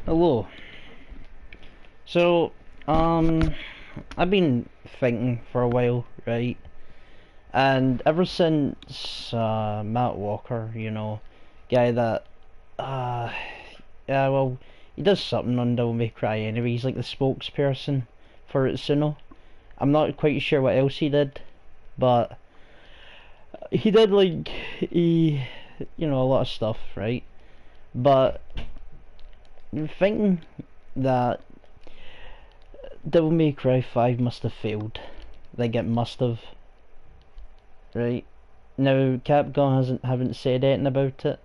Hello. So, I've been thinking for a while, right? And ever since Matt Walker, guy that, uh, yeah, well, he does something on Devil May Cry anyway. He's like the spokesperson for Itsuno. I'm not quite sure what else he did, but he did like a lot of stuff, right? But I'm thinking that Devil May Cry 5 must have failed. Like, it must have, right? Now, Capcom haven't said anything about it.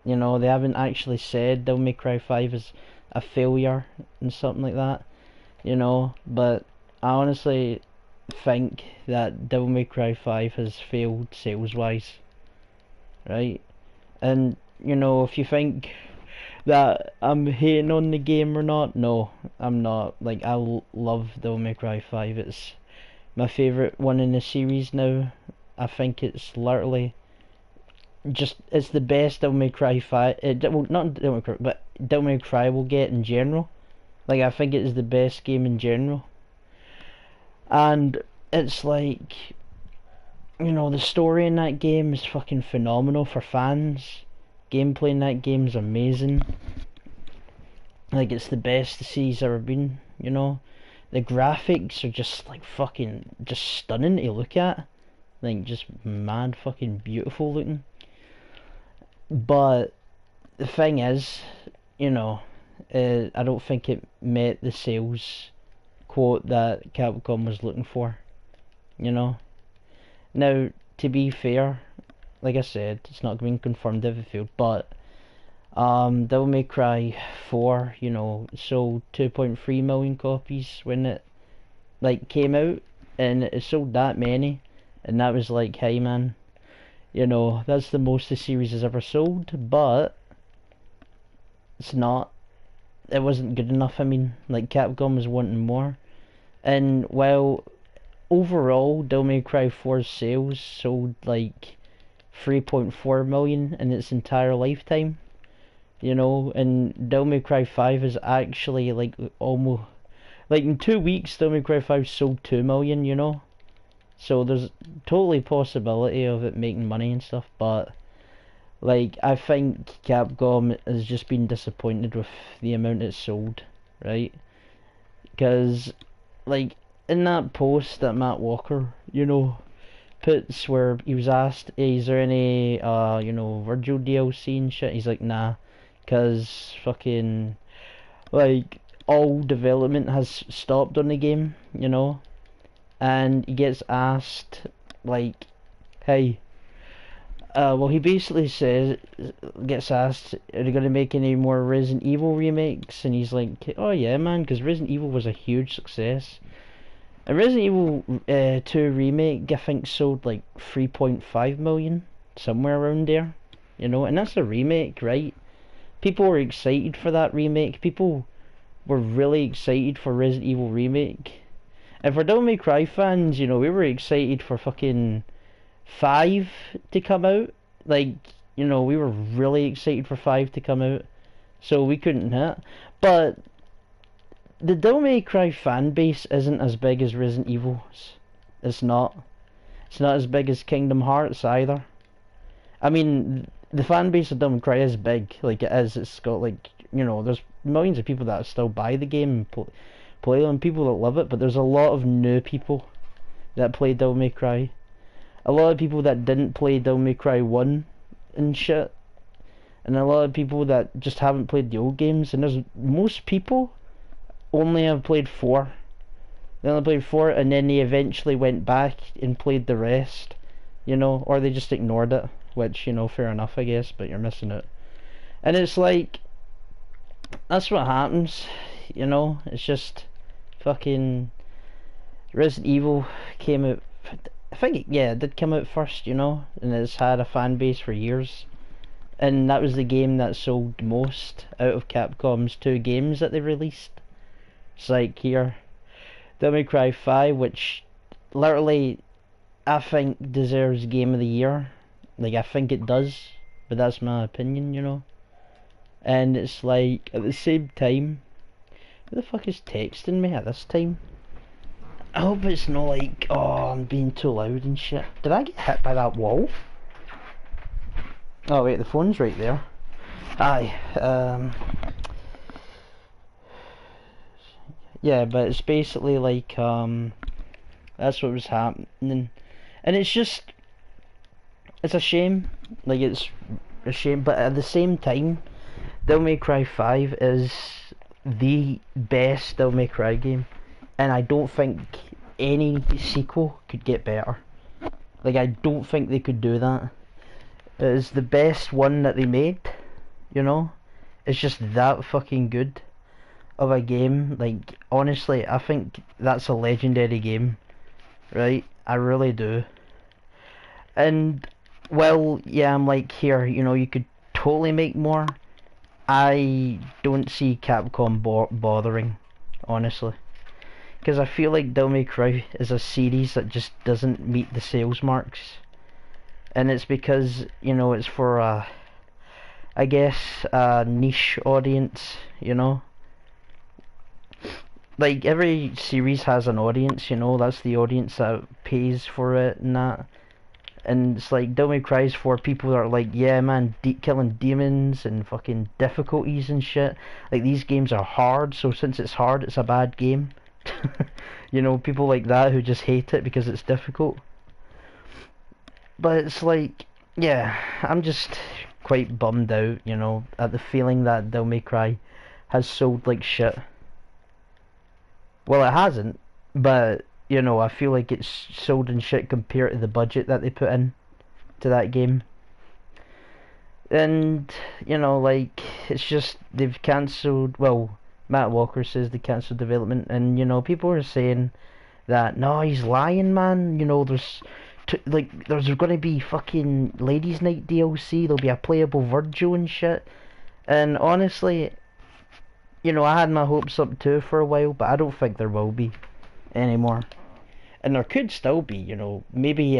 They haven't actually said Devil May Cry 5 is a failure and something like that, but I honestly think that Devil May Cry 5 has failed sales-wise, right? And, if you think that I'm hating on the game or not, no, I'm not. Like, I love Devil May Cry 5. It's my favourite one in the series now. I think it's literally it's the best Devil May Cry 5. Well, not Devil May Cry, but Devil May Cry will get in general. Like, I think it is the best game in general. And it's like, the story in that game is fucking phenomenal for fans. Gameplay in that game is amazing. Like, it's the best the series ever been, The graphics are just like fucking just stunning to look at. Like, just mad fucking beautiful looking. But the thing is, I don't think it met the sales quote that Capcom was looking for, Now, to be fair, like I said, it's not being confirmed if it failed, but Devil May Cry 4, sold 2.3 million copies when it came out, and it sold that many, and that was like, hey man, that's the most the series has ever sold, but it's not. It wasn't good enough. I mean, like, Capcom was wanting more, and while overall Devil May Cry 4's sales sold like 3.4 million in its entire lifetime, and Devil May Cry 5 is actually like almost like in 2 weeks Devil May Cry 5 sold 2 million, so there's totally possibility of it making money and stuff, but like, I think Capcom has just been disappointed with the amount it sold, right? Because, like, in that post that Matt Walker, puts where he was asked, hey, is there any, Virgil DLC and shit? He's like, nah, because fucking, like, all development has stopped on the game, and he gets asked, like, hey, well, he basically gets asked, are they going to make any more Resident Evil remakes? And he's like, oh yeah, man, because Resident Evil was a huge success. A Resident Evil 2 remake, I think, sold like 3.5 million, somewhere around there, and that's a remake, right? People were excited for that remake. People were really excited for Resident Evil remake. And for Devil May Cry fans, we were excited for fucking 5 to come out. Like, we were really excited for 5 to come out, so we couldn't hit. But the Devil May Cry fan base isn't as big as Resident Evil's. It's not. It's not as big as Kingdom Hearts either. I mean, the fan base of Devil May Cry is big, like it is. It's got like, there's millions of people that still buy the game and play them, people that love it, but there's a lot of new people that play Devil May Cry. A lot of people that didn't play Devil May Cry 1 and shit, and a lot of people that just haven't played the old games, and there's most people only have played 4. They only played 4, and then they eventually went back and played the rest, or they just ignored it, which, fair enough, I guess, but you're missing it. And it's like, that's what happens, it's just fucking Resident Evil came out, I think, it did come out first, and it's had a fan base for years, and that was the game that sold most out of Capcom's 2 games that they released. It's like, here, Devil May Cry 5, which literally I think deserves Game of the Year. Like, I think it does, but that's my opinion, And it's like, at the same time, who the fuck is texting me at this time? I hope it's not like, oh, I'm being too loud and shit. Did I get hit by that wall? Oh wait, the phone's right there. Aye, yeah, but it's basically like, that's what was happening. And it's just, it's a shame. Like, it's a shame, but at the same time, Devil May Cry 5 is the best Devil May Cry game. And I don't think any sequel could get better. Like, I don't think they could do that. It is the best one that they made, you know? It's just that fucking good of a game. Like, honestly, I think that's a legendary game, right? I really do. And, well, yeah, I'm like, here, you know, you could totally make more. I don't see Capcom bothering, honestly. Because I feel like Devil May Cry is a series that just doesn't meet the sales marks. And it's because, you know, it's for I guess a niche audience, you know. Like, every series has an audience, you know, that's the audience that pays for it and that. And it's like, Devil May Cry is for people that are like, yeah man, killing demons and fucking difficulties and shit. Like, these games are hard, so since it's hard, it's a bad game. You know, people like that who just hate it because it's difficult. But it's like, yeah, I'm just quite bummed out, you know, at the feeling that Devil May Cry has sold like shit. Well, it hasn't, but, you know, I feel like it's sold in shit compared to the budget that they put in to that game. And, you know, like, it's just, they've cancelled, well, Matt Walker says they cancelled development, and, you know, people are saying that, no, he's lying, man, you know, there's gonna be fucking Ladies Night DLC, there'll be a playable Virgil and shit, and honestly, you know, I had my hopes up too for a while, but I don't think there will be anymore. And there could still be, you know, maybe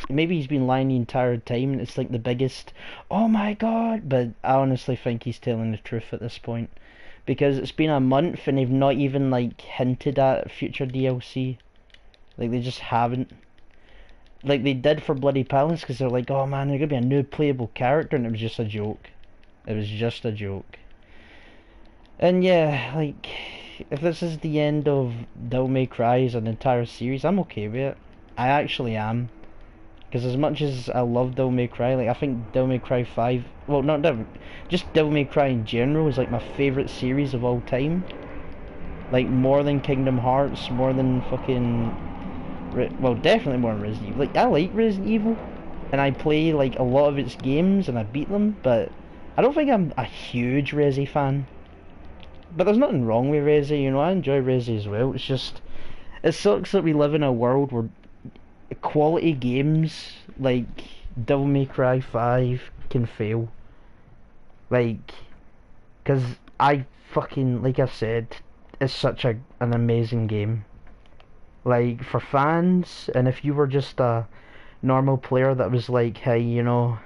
maybe he's been lying the entire time and it's like the biggest, oh my god, but I honestly think he's telling the truth at this point. Because it's been a month and they've not even, like, hinted at future DLC. Like, they just haven't. Like they did for Bloody Palace, because they're like, oh man, there's gonna be a new playable character, and it was just a joke. It was just a joke. And yeah, like, if this is the end of Devil May Cry as an entire series, I'm okay with it. I actually am. Because as much as I love Devil May Cry, like, I think Devil May Cry 5, well, not Devil, just Devil May Cry in general is like my favourite series of all time. Like, more than Kingdom Hearts, more than fucking, well, definitely more than Resident Evil. Like, I like Resident Evil, and I play, like, a lot of its games, and I beat them, but I don't think I'm a huge Resi fan. But there's nothing wrong with Resi, you know, I enjoy Resi as well. It's just, it sucks that we live in a world where quality games like Devil May Cry 5 can fail. Like, because I fucking, like I said, it's such an amazing game. Like, for fans, and if you were just a normal player that was like, hey, you know,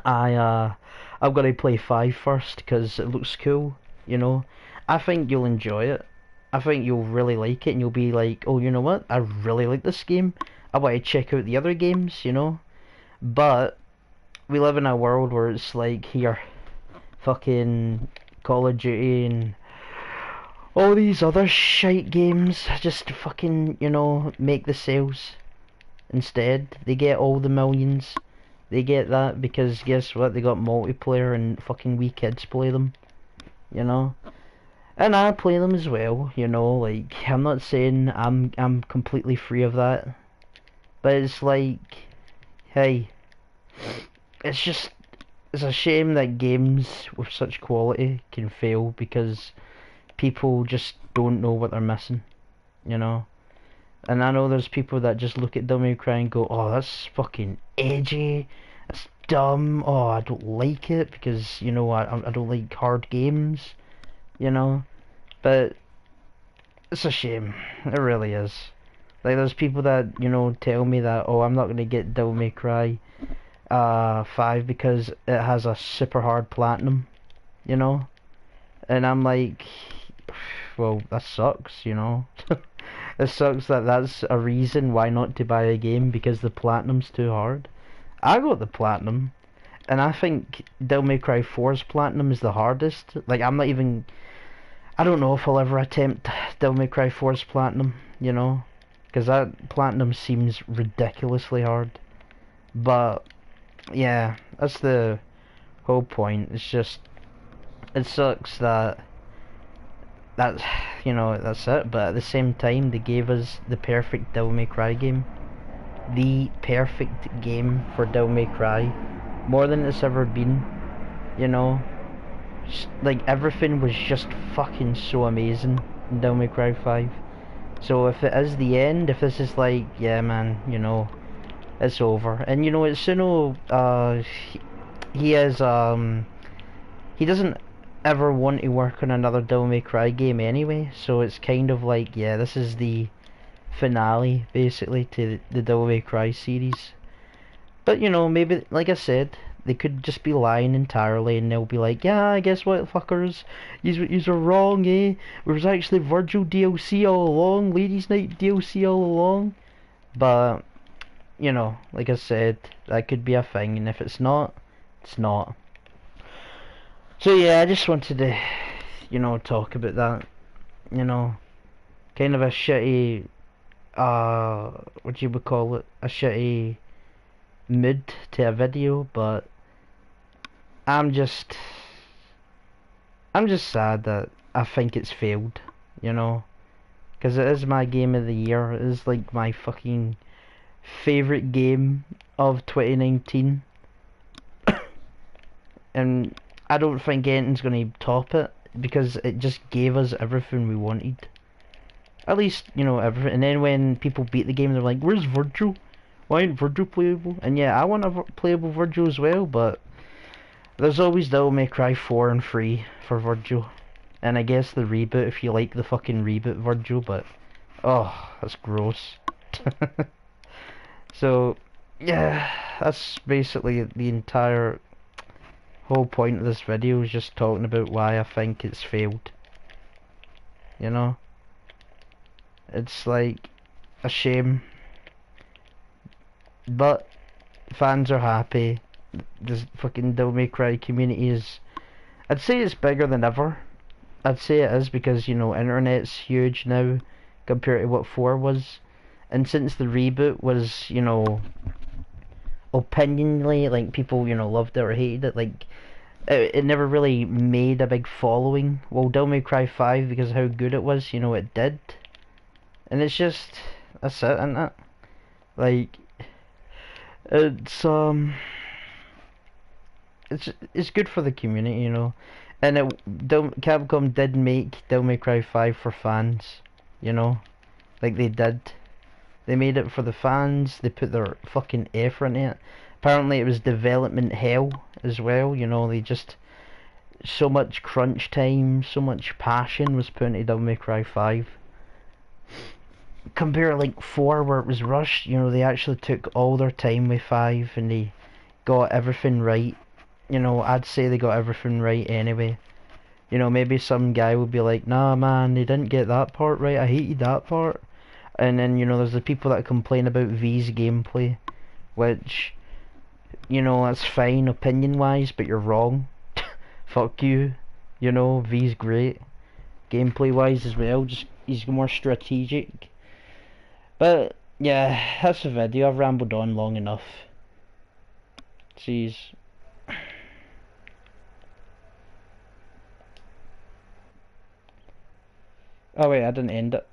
I've got to play 5 first because it looks cool, you know, I think you'll enjoy it. I think you'll really like it, and you'll be like, oh, you know what, I really like this game, I want to check out the other games, you know. But we live in a world where it's like, here, fucking Call of Duty and all these other shite games just to fucking, you know, make the sales. Instead, they get all the millions. They get that because guess what? They got multiplayer and fucking wee kids play them, you know. And I play them as well, you know. Like, I'm not saying I'm completely free of that, but it's like, hey, it's just, it's a shame that games with such quality can fail because people just don't know what they're missing, you know. And I know there's people that just look at Devil May Cry and go, oh, that's fucking edgy, that's dumb, oh, I don't like it because, you know, I don't like hard games, you know. But it's a shame, it really is. Like, there's people that, you know, tell me that, oh, I'm not gonna get Devil May Cry 5 because it has a super hard platinum. you know? And I'm like, well, that sucks, you know? It sucks that that's a reason why not to buy a game, because the platinum's too hard. I got the platinum, and I think Devil May Cry 4's platinum is the hardest. Like, I'm not even... I don't know if I'll ever attempt Devil May Cry 4's platinum, you know? Because that platinum seems ridiculously hard. But, yeah, that's the whole point. It's just... It sucks that... That's, you know, that's it. But at the same time, they gave us the perfect Devil May Cry game. The perfect game for Devil May Cry. More than it's ever been, you know? Like, everything was just fucking so amazing in Devil May Cry 5. So if it is the end, if this is like, yeah man, you know, it's over. And you know, Itsuno, he is, he doesn't ever want to work on another Devil May Cry game anyway, so it's kind of like, yeah, this is the finale, basically, to the Devil May Cry series. But, you know, maybe, like I said, they could just be lying entirely, and they'll be like, yeah, guess what, fuckers? Yous are wrong, eh? It was actually Virgil DLC all along, Ladies Night DLC all along. But, you know, like I said, that could be a thing, and if it's not, it's not. So yeah, I just wanted to, you know, talk about that. You know, kind of a shitty, what you would call it? A shitty mood to a video, but I'm just sad that I think it's failed, you know, because it is my game of the year. It is like my fucking favorite game of 2019, and I don't think anything's gonna top it, because it just gave us everything we wanted. At least, you know, everything. And then when people beat the game, they're like, "Where's Virgil? Why ain't Virgil playable?" And yeah, I want a playable Virgil as well, but there's always Devil May Cry 4 and 3 for Virgil. And I guess the reboot, if you like the fucking reboot Virgil, but... oh, that's gross. So, yeah, that's basically the entire whole point of this video, is just talking about why I think it's failed. You know? It's like a shame. But fans are happy. This fucking Devil May Cry community is... I'd say it's bigger than ever. I'd say it is, because, you know, internet's huge now compared to what 4 was. And since the reboot was, you know, opinionally, like, people, you know, loved it or hated it, like, it never really made a big following. Well, Devil May Cry 5, because of how good it was, you know, it did. And it's just, that's it, isn't it? Like, it's it's good for the community, you know. And Capcom did make Devil May Cry 5 for fans, you know. Like, they did. They made it for the fans, they put their fucking effort in it. Apparently it was development hell as well, you know, they just... so much crunch time, so much passion was put into Devil May Cry 5. Compare like 4, where it was rushed, you know, they actually took all their time with 5 and they got everything right. You know, I'd say they got everything right anyway. You know, maybe some guy would be like, nah man, they didn't get that part right, I hated that part. And then, you know, there's the people that complain about V's gameplay, which, you know, that's fine opinion wise, but you're wrong. Fuck you. You know, V's great gameplay wise as well, just he's more strategic. But yeah, that's the video. I've rambled on long enough. Jeez. Oh wait, I didn't end it.